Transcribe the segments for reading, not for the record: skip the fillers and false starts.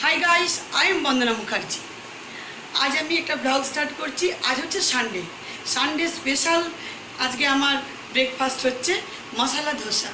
High guys I am बंदना मुखार्जी। आज আমি একটা ব্লগ স্টার্ট করছি। আজ হচ্ছে সানডে স্পেশাল। আজকে আমার ব্রেকফাস্ট হচ্ছে মশলা ধোসা।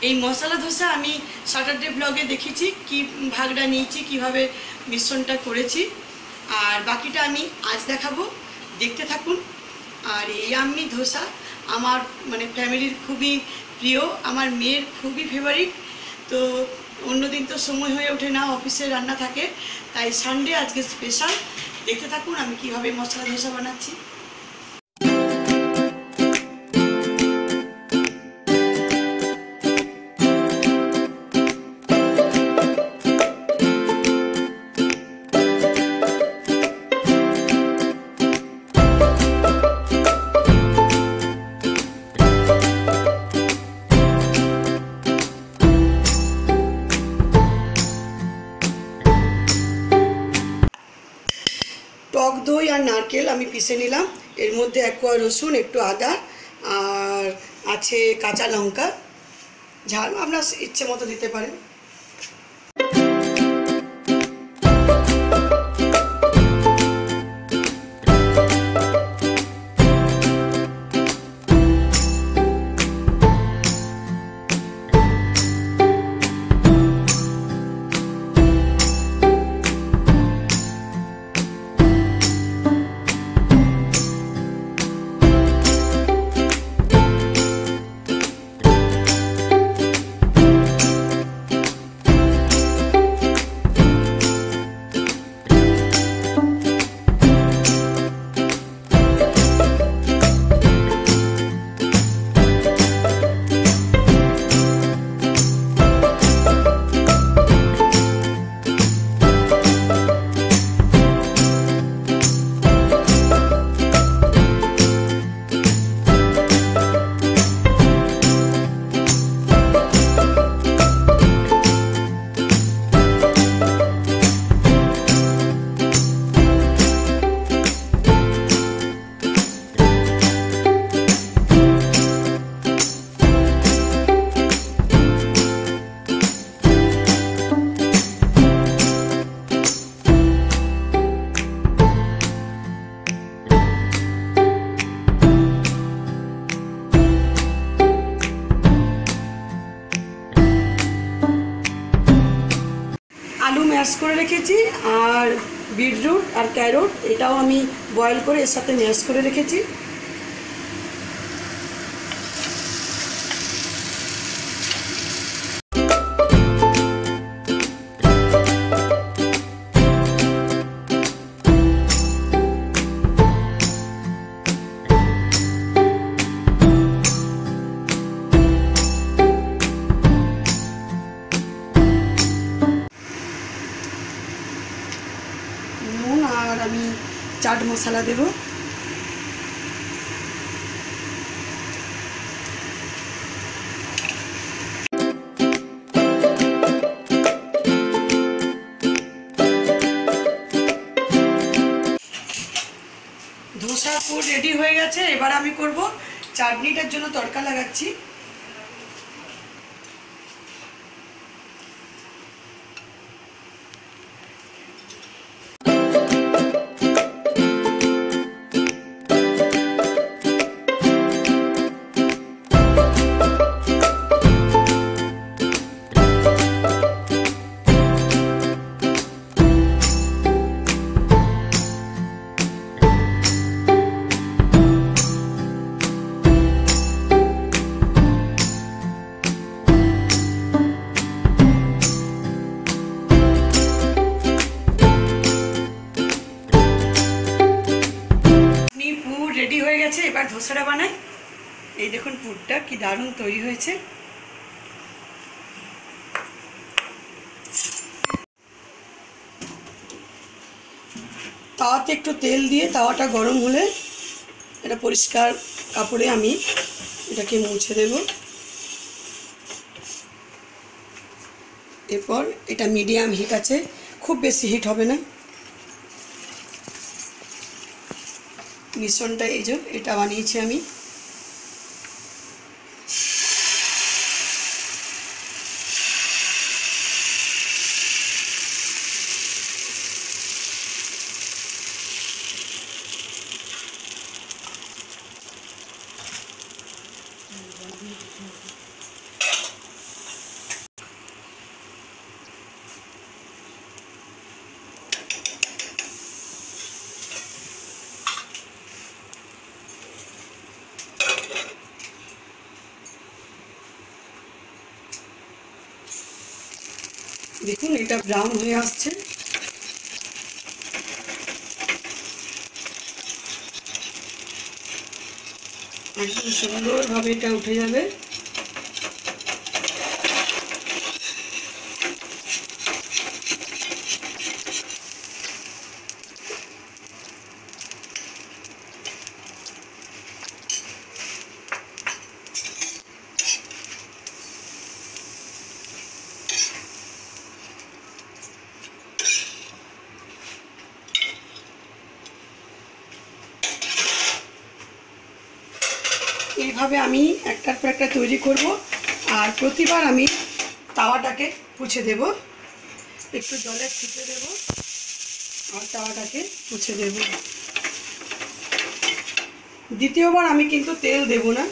এই মশলা ধোসা আমি স্যাটারডে ব্লগে দেখেছি কি ভাগটা নিয়েছি, কিভাবে মিশ্রণটা করেছি, আর বাকিটা আমি আজ দেখাবো, দেখতে থাকুন। আর এই ইয়াম্মি ধোসা আমার মানে ফ্যামিলির খুবই প্রিয়, আমার মেয়ের খুবই ফেভারিট। তো অন্যদিন তো সময় হয়ে ওঠে না, অফিসে রান্না থাকে, তাই সানডে আজকে স্পেশাল। দেখতে থাকুন আমি কিভাবে মশলা ধোসা বানাচ্ছি। টক দই আর নারকেল আমি পিষে নিলাম, এর মধ্যে এক কোয়া রসুন, একটু আদা, আর আছে কাঁচা লঙ্কা। ঝাল আপনার ইচ্ছে মতো দিতে পারেন। আলু ম্যাশ করে রেখেছি, আর বিটরুট আর ক্যারট এটাও আমি বয়েল করে এর সাথে ম্যাশ করে রেখেছি। আর আমি চাট মশলা দেব। ধোসা পুর রেডি হয়ে গেছে, এবার আমি করব চাটনিটার জন্য তড়কা লাগাচ্ছি। রেডি হয়ে গেছে, এবার ধোসাটা বানাই। এই দেখুন পুরটা কি দারুণ তৈরি হয়েছে। তাওয়াতে একটু তেল দিয়ে তাওয়াটা গরম হলে এটা পরিষ্কার কাপড়ে আমি এটাকে মুছে দেব। এরপর এটা মিডিয়াম হিট আছে, খুব বেশি হিট হবে না। মিশ্রণটা এই যে এটা বানিয়েছি আমি। দেখুন এটা ব্রাউন হয়ে আসছে। একদম সুন্দরভাবে এটা উঠে যাবে। এইভাবে আমি একটার পর একটা তৈরি করব। আর প্রতিবার আমি তাওয়াটাকে মুছে দেব, একটু জলে ছিটে দেব আর তাওয়াটাকে মুছে দেব। দ্বিতীয়বার আমি কিন্তু তেল দেব না।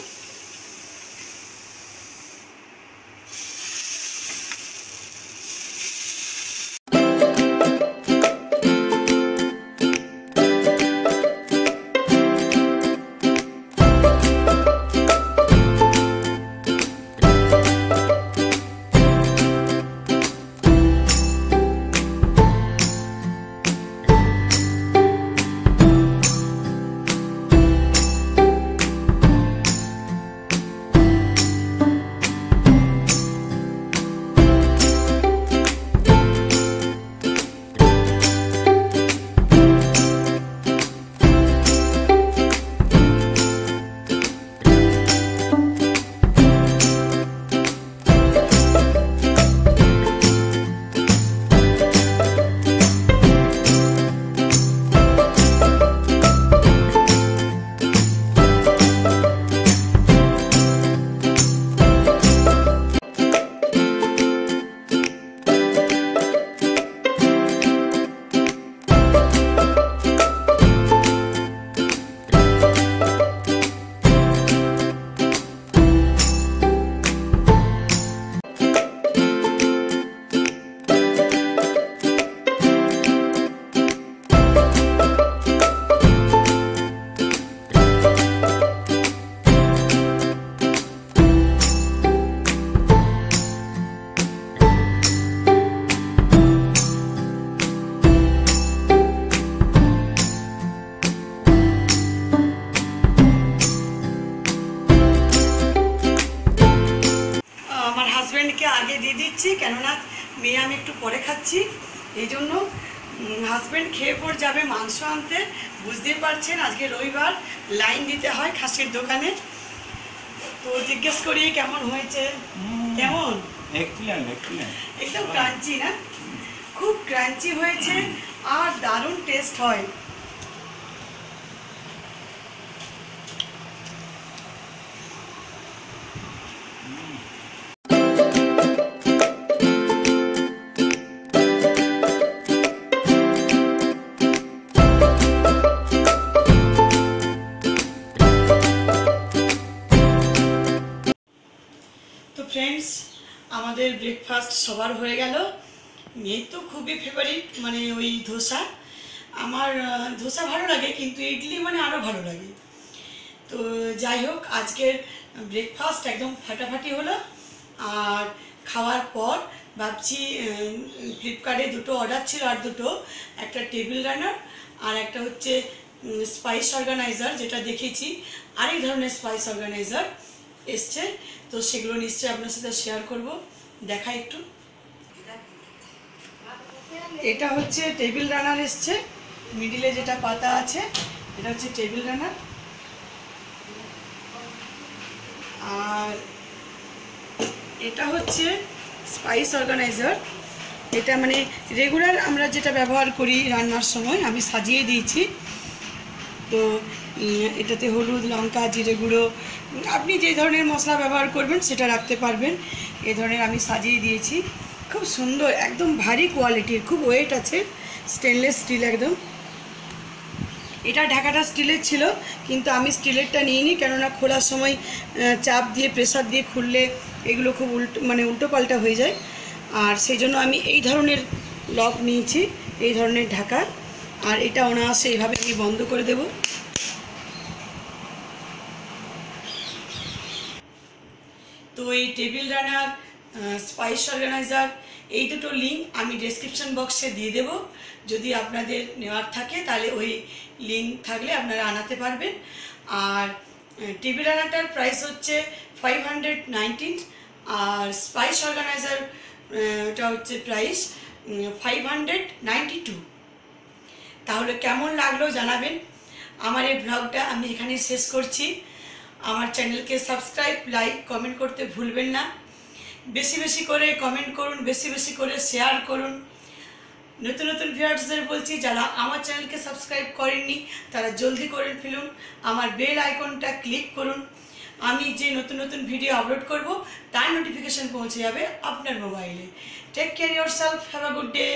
হাজব্যান্ডকে আগে দিয়ে দিচ্ছি, কেননা মেয়ে আমি একটু পরে খাচ্ছি, এই জন্য। হাজব্যান্ড খেয়ে পর যাবে মাংস আনতে। বুঝতেই পারছেন আজকে রবিবার, লাইন দিতে হয় খাসির দোকানে। তো জিজ্ঞেস করি কেমন হয়েছে। কেমন? একদম ক্রাঞ্চি না? খুব ক্রাঞ্চি হয়েছে আর দারুণ টেস্ট হয়। ফ্রেন্ডস, আমাদের ব্রেকফাস্ট সবার হয়ে গেল। মেয়ের তো খুবই ফেভারিট মানে ওই ধোসা। আমার ধোসা ভালো লাগে, কিন্তু ইডলি মানে আরও ভালো লাগে। তো যাই হোক, আজকের ব্রেকফাস্ট একদম ফাটাফাটি হলো। আর খাওয়ার পর ভাবছি ফ্লিপকার্টে দুটো অর্ডার ছিল, আর দুটো, একটা টেবিল রানার আর একটা হচ্ছে স্পাইস অর্গানাইজার, যেটা দেখেছি আরেক ধরনের স্পাইস অর্গানাইজার এসছে। তো সেগুলো নিশ্চয়ই আপনার সাথে শেয়ার করব। দেখা একটু। এটা হচ্ছে টেবিল রানার এসছে, মিডিলে যেটা পাতা আছে এটা হচ্ছে টেবিল রানার। আর এটা হচ্ছে স্পাইস অর্গানাইজার। এটা মানে রেগুলার আমরা যেটা ব্যবহার করি রান্নার সময়, আমি সাজিয়ে দিয়েছি। তো এটাতে হলুদ, লঙ্কা, জিরে গুঁড়ো, আপনি যে ধরনের মশলা ব্যবহার করবেন সেটা রাখতে পারবেন। এ ধরনের আমি সাজিয়ে দিয়েছি। খুব সুন্দর, একদম ভারী কোয়ালিটির, খুব ওয়েট আছে, স্টেনলেস স্টিল একদম। এটা ঢাকাটা স্টিলের ছিল, কিন্তু আমি স্টিলেরটা নিইনি, কেননা খোলার সময় চাপ দিয়ে প্রেসার দিয়ে খুললে এগুলো খুব উল্টো পাল্টা হয়ে যায়। আর সেই জন্য আমি এই ধরনের লক নিয়েছি, এই ধরনের ঢাকা। আর এটা অনায়াসে এইভাবে আমি বন্ধ করে দেব। তো এই টেবিল রানার, স্পাইস অর্গানাইজার, এই দুটো লিঙ্ক আমি ডেসক্রিপশন বক্সে দিয়ে দেব। যদি আপনাদের নেওয়ার থাকে তাহলে ওই লিঙ্ক থাকলে আপনারা আনাতে পারবেন। আর টিভি রানারটার প্রাইস হচ্ছে 519, আর স্পাইস অর্গানাইজার ওটা হচ্ছে প্রাইস 592। তাহলে কেমন লাগলো জানাবেন। আমার এই ব্লগটা আমি এখানেই শেষ করছি। আমার চ্যানেলকে সাবস্ক্রাইব, লাইক, কমেন্ট করতে ভুলবেন না। বেশি বেশি করে কমেন্ট করুন, বেশি বেশি করে শেয়ার করুন। নতুন নতুন ভিউয়ার্সদের বলছি, যারা আমার চ্যানেলকে সাবস্ক্রাইব করেননি তারা জলদি করে ফেলুন, আমার বেল আইকনটা ক্লিক করুন। আমি যে নতুন নতুন ভিডিও আপলোড করব তার নোটিফিকেশন পৌঁছে যাবে আপনার মোবাইলে। Take care yourself, have a good day.